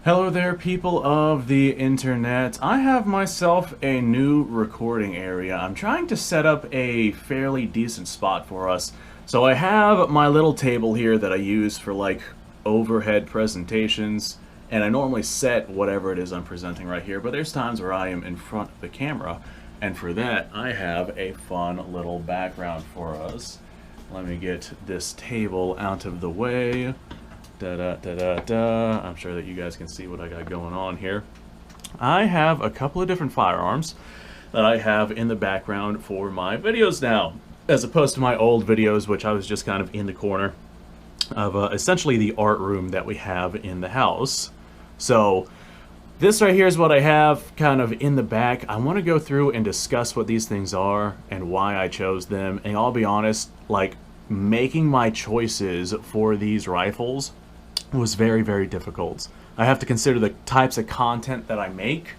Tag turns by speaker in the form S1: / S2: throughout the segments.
S1: Hello there, people of the internet. I have myself a new recording area. I'm trying to set up a fairly decent spot for us. So I have my little table here that I use for like overhead presentations, and I normally set whatever it is I'm presenting right here, but there's times where I am in front of the camera, and for that I have a fun little background for us. Let me get this table out of the way. I'm sure that you guys can see what I got going on here. I have a couple of different firearms that I have in the background for my videos now, as opposed to my old videos, which I was just kind of in the corner of essentially the art room that we have in the house. So this right here is what I have kind of in the back. I want to go through and discuss what these things are and why I chose them. And I'll be honest, like, making my choices for these rifles was very, very difficult. I have to consider the types of content that I make,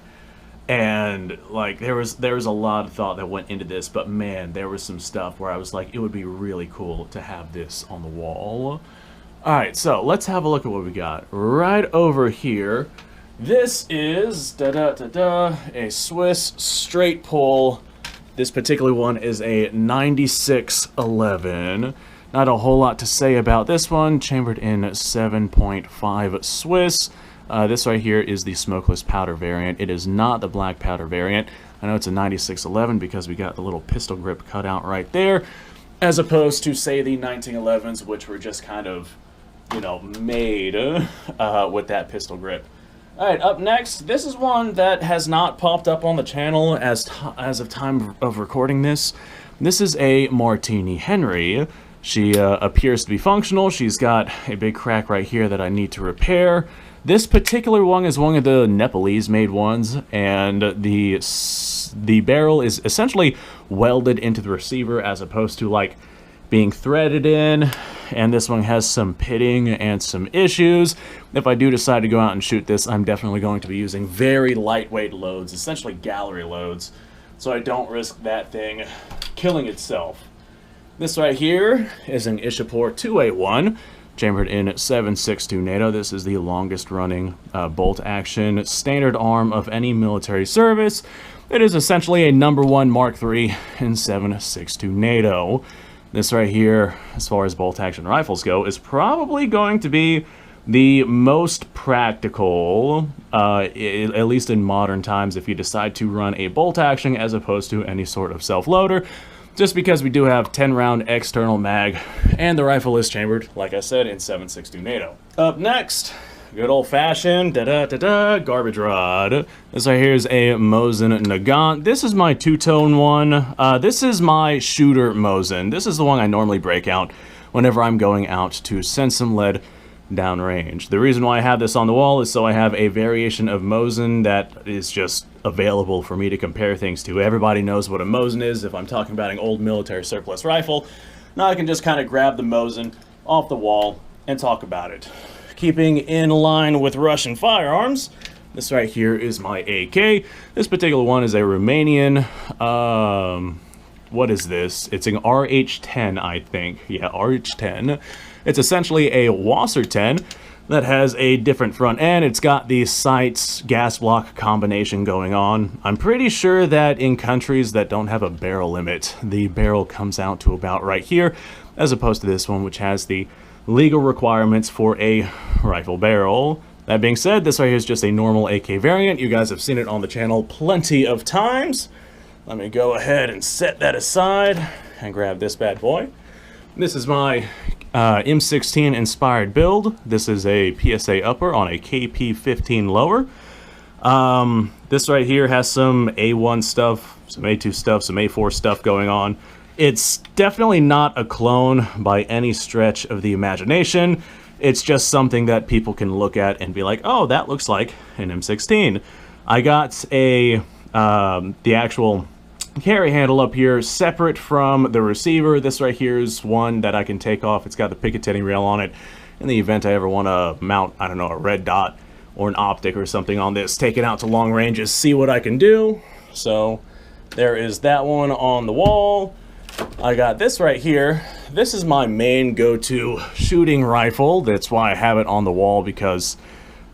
S1: and like there was a lot of thought that went into this, but man, there was some stuff where I was like, it would be really cool to have this on the wall. Alright, so let's have a look at what we got. Right over here, this is a Swiss straight pull. This particular one is a 9611. Not a whole lot to say about this one. Chambered in 7.5 Swiss. This right here is the smokeless powder variant. It is not the black powder variant. I know it's a 9611 because we got the little pistol grip cut out right there, as opposed to, say, the 1911s, which were just kind of, you know, made with that pistol grip. Alright, up next, this is one that has not popped up on the channel as of time of recording this. This is a Martini Henry. She appears to be functional. She's got a big crack right here that I need to repair. This particular one is one of the Nepalese-made ones, and the barrel is essentially welded into the receiver as opposed to, like, being threaded in, and this one has some pitting and some issues. If I do decide to go out and shoot this, I'm definitely going to be using very lightweight loads, essentially gallery loads, so I don't risk that thing killing itself. This right here is an Ishapur 2A1, chambered in 7.62 NATO. This is the longest running bolt action standard arm of any military service. It is essentially a #1 Mark III in 7.62 NATO. This right here, as far as bolt action rifles go, is probably going to be the most practical, at least in modern times, if you decide to run a bolt action as opposed to any sort of self-loader, just because we do have 10-round external mag, and the rifle is chambered, like I said, in 7.62 NATO. Up next, good old-fashioned garbage rod. This right here is a Mosin Nagant. This is my two-tone one. This is my shooter Mosin. This is the one I normally break out whenever I'm going out to send some lead downrange. The reason why I have this on the wall is so I have a variation of Mosin that is just available for me to compare things to. Everybody knows what a Mosin is if I'm talking about an old military surplus rifle. Now I can just kind of grab the Mosin off the wall and talk about it. Keeping in line with Russian firearms, this right here is my AK. This particular one is a Romanian, what is this? It's an RH-10, I think. Yeah, RH-10. It's essentially a Wasser 10 that has a different front end. It's got the sights gas block combination going on. I'm pretty sure that in countries that don't have a barrel limit, the barrel comes out to about right here, as opposed to this one, which has the legal requirements for a rifle barrel. That being said, this right here is just a normal AK variant. You guys have seen it on the channel plenty of times. Let me go ahead and set that aside and grab this bad boy. This is my M16 inspired build. This is a PSA upper on a KP15 lower. This right here has some A1 stuff, some A2 stuff, some A4 stuff going on. It's definitely not a clone by any stretch of the imagination. It's just something that people can look at and be like, oh, that looks like an M16. I got a the actual carry handle up here separate from the receiver. This right here is one that I can take off. It's got the Picatinny rail on it. In the event I ever want to mount, I don't know, a red dot or an optic or something on this, take it out to long ranges, see what I can do. So there is that one on the wall. I got this right here. This is my main go-to shooting rifle. That's why I have it on the wall, because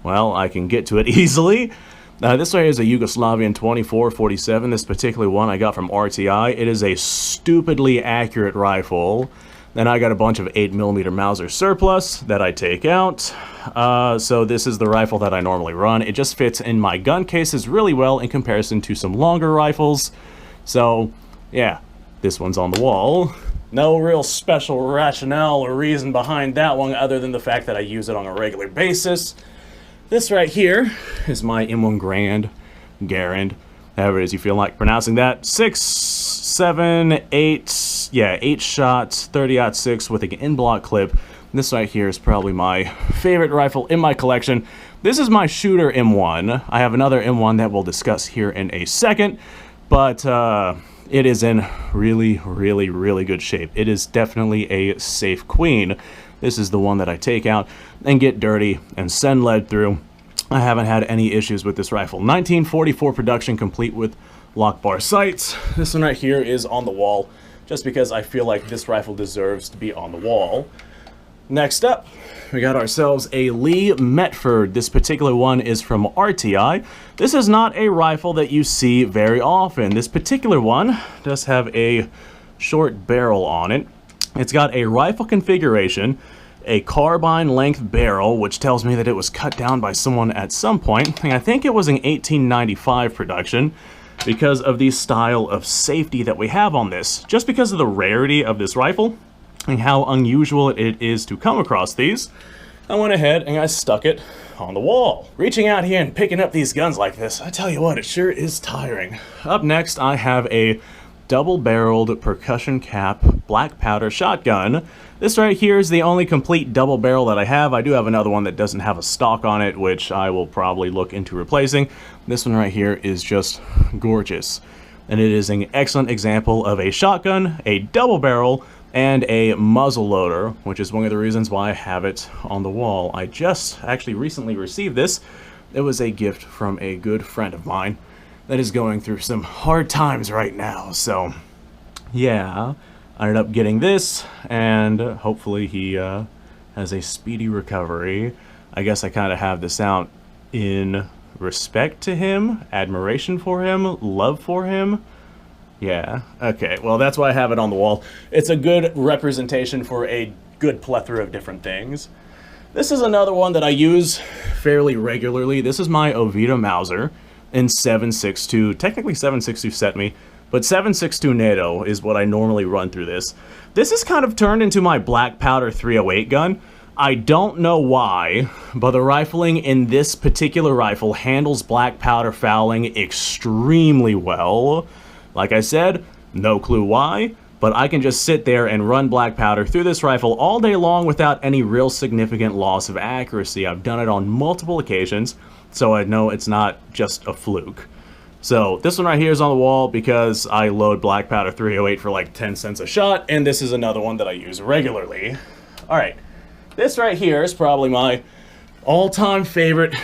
S1: well, I can get to it easily. This right here is a Yugoslavian 24-47. This particular one I got from RTI. It is a stupidly accurate rifle. Then I got a bunch of 8mm Mauser surplus that I take out. So this is the rifle that I normally run. It just fits in my gun cases really well in comparison to some longer rifles. So, yeah, this one's on the wall. No real special rationale or reason behind that one other than the fact that I use it on a regular basis. This right here is my M1 Garand, however it is you feel like pronouncing that. 6, 7, 8, yeah, 8 shots, 30-06 with an in-block clip. This right here is probably my favorite rifle in my collection. This is my shooter M1. I have another M1 that we'll discuss here in a second, but it is in really, really, really good shape. It is definitely a safe queen. This is the one that I take out and get dirty and send lead through. I haven't had any issues with this rifle. 1944 production, complete with lock bar sights. This one right here is on the wall just because I feel like this rifle deserves to be on the wall. Next up, we got ourselves a Lee Metford. This particular one is from RTI. This is not a rifle that you see very often. This particular one does have a short barrel on it. It's got a rifle configuration, a carbine length barrel, which tells me that it was cut down by someone at some point. And I think it was an 1895 production because of the style of safety that we have on this. Just because of the rarity of this rifle and how unusual it is to come across these, I went ahead and I stuck it on the wall. Reaching out here and picking up these guns like this, I tell you what, it sure is tiring. Up next, I have a double-barreled percussion cap black powder shotgun. This right here is the only complete double barrel that I have. I do have another one that doesn't have a stock on it, which I will probably look into replacing. This one right here is just gorgeous, and it is an excellent example of a shotgun, a double barrel, and a muzzle loader, which is one of the reasons why I have it on the wall. I just actually recently received this. It was a gift from a good friend of mine that is going through some hard times right now. So, yeah, I ended up getting this, and hopefully he has a speedy recovery. I guess I kind of have this out in respect to him, admiration for him, love for him. Yeah, okay, well, that's why I have it on the wall. It's a good representation for a good plethora of different things. This is another one that I use fairly regularly. This is my Ovida Mauser in 7.62, technically 7.62 set me, but 7.62 NATO is what I normally run through this. This is kind of turned into my black powder 308 gun. I don't know why, but the rifling in this particular rifle handles black powder fouling extremely well. Like I said, no clue why, but I can just sit there and run black powder through this rifle all day long without any real significant loss of accuracy. I've done it on multiple occasions, so I know it's not just a fluke. So this one right here is on the wall because I load black powder 308 for like 10 cents a shot, and this is another one that I use regularly. Alright, this right here is probably my all-time favorite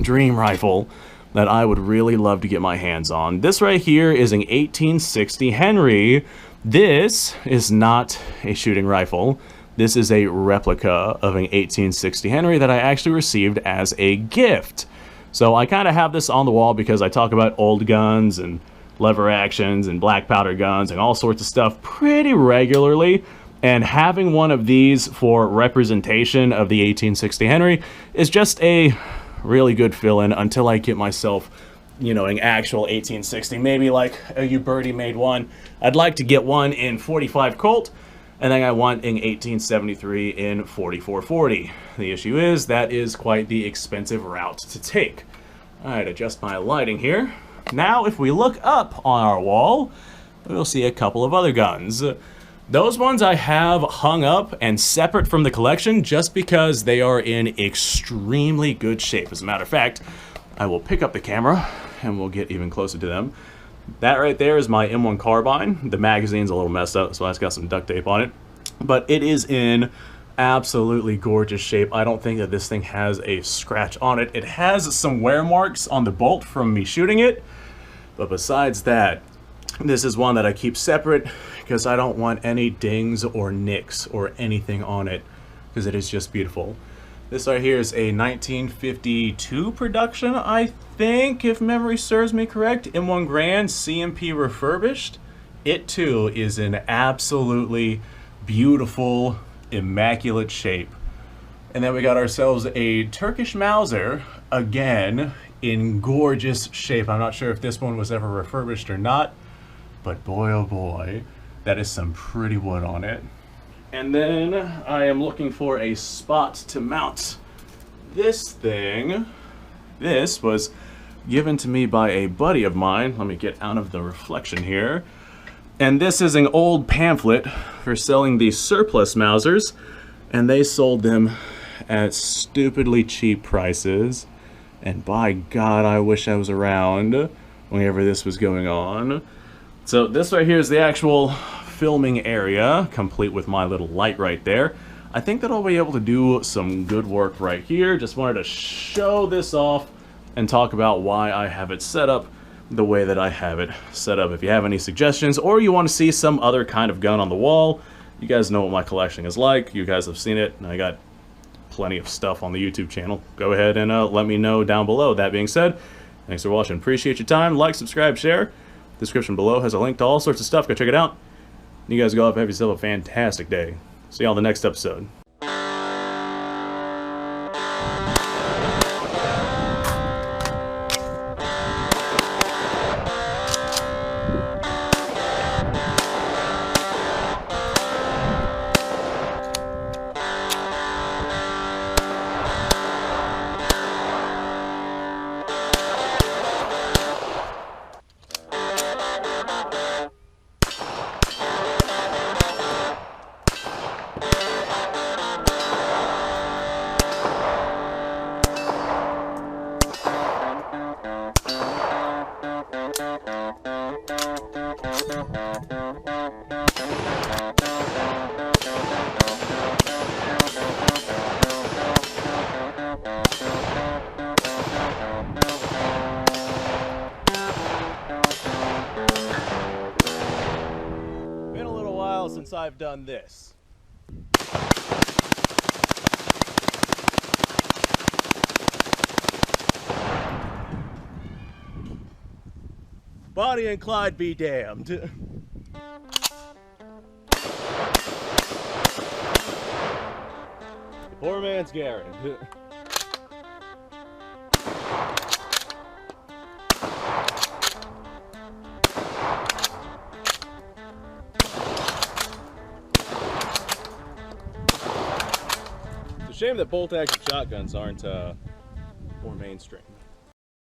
S1: dream rifle that I would really love to get my hands on. This right here is an 1860 Henry. This is not a shooting rifle. This is a replica of an 1860 Henry that I actually received as a gift. So I kind of have this on the wall because I talk about old guns and lever actions and black powder guns and all sorts of stuff pretty regularly. And having one of these for representation of the 1860 Henry is just a really good fill-in until I get myself, you know, an actual 1860, maybe like a Uberti made one. I'd like to get one in 45 Colt, and then I want an 1873 in 4440. The issue is that is quite the expensive route to take. Alright, adjust my lighting here. Now, if we look up on our wall, we'll see a couple of other guns. Those ones I have hung up and separate from the collection just because they are in extremely good shape. As a matter of fact, I will pick up the camera and we'll get even closer to them. That right there is my M1 carbine. The magazine's a little messed up, so I've got some duct tape on it. But it is in absolutely gorgeous shape. I don't think that this thing has a scratch on it. It has some wear marks on the bolt from me shooting it, but besides that, this is one that I keep separate because I don't want any dings or nicks or anything on it because it is just beautiful. This right here is a 1952 production, I think, if memory serves me correct. M1 Garand CMP refurbished. It too is in absolutely beautiful, immaculate shape. And then we got ourselves a Turkish Mauser, again, in gorgeous shape. I'm not sure if this one was ever refurbished or not, but boy oh boy, that is some pretty wood on it. And then I am looking for a spot to mount this thing. This was given to me by a buddy of mine. Let me get out of the reflection here. And this is an old pamphlet for selling the surplus Mausers, and they sold them at stupidly cheap prices. And by God, I wish I was around whenever this was going on. So this right here is the actual filming area, complete with my little light right there. I think that I'll be able to do some good work right here. Just wanted to show this off and talk about why I have it set up the way that I have it set up. If you have any suggestions or you want to see some other kind of gun on the wall, you guys know what my collection is like. You guys have seen it, and I got plenty of stuff on the YouTube channel. Go ahead and let me know down below. That being said, thanks for watching. Appreciate your time. Like, subscribe, share. Description below has a link to all sorts of stuff. Go check it out. You guys go up and have yourself a fantastic day. See y'all in the next episode.
S2: Been a little while since I've done this. Bonnie and Clyde be damned. The poor man's Garand. It's a shame that bolt-action shotguns aren't more mainstream.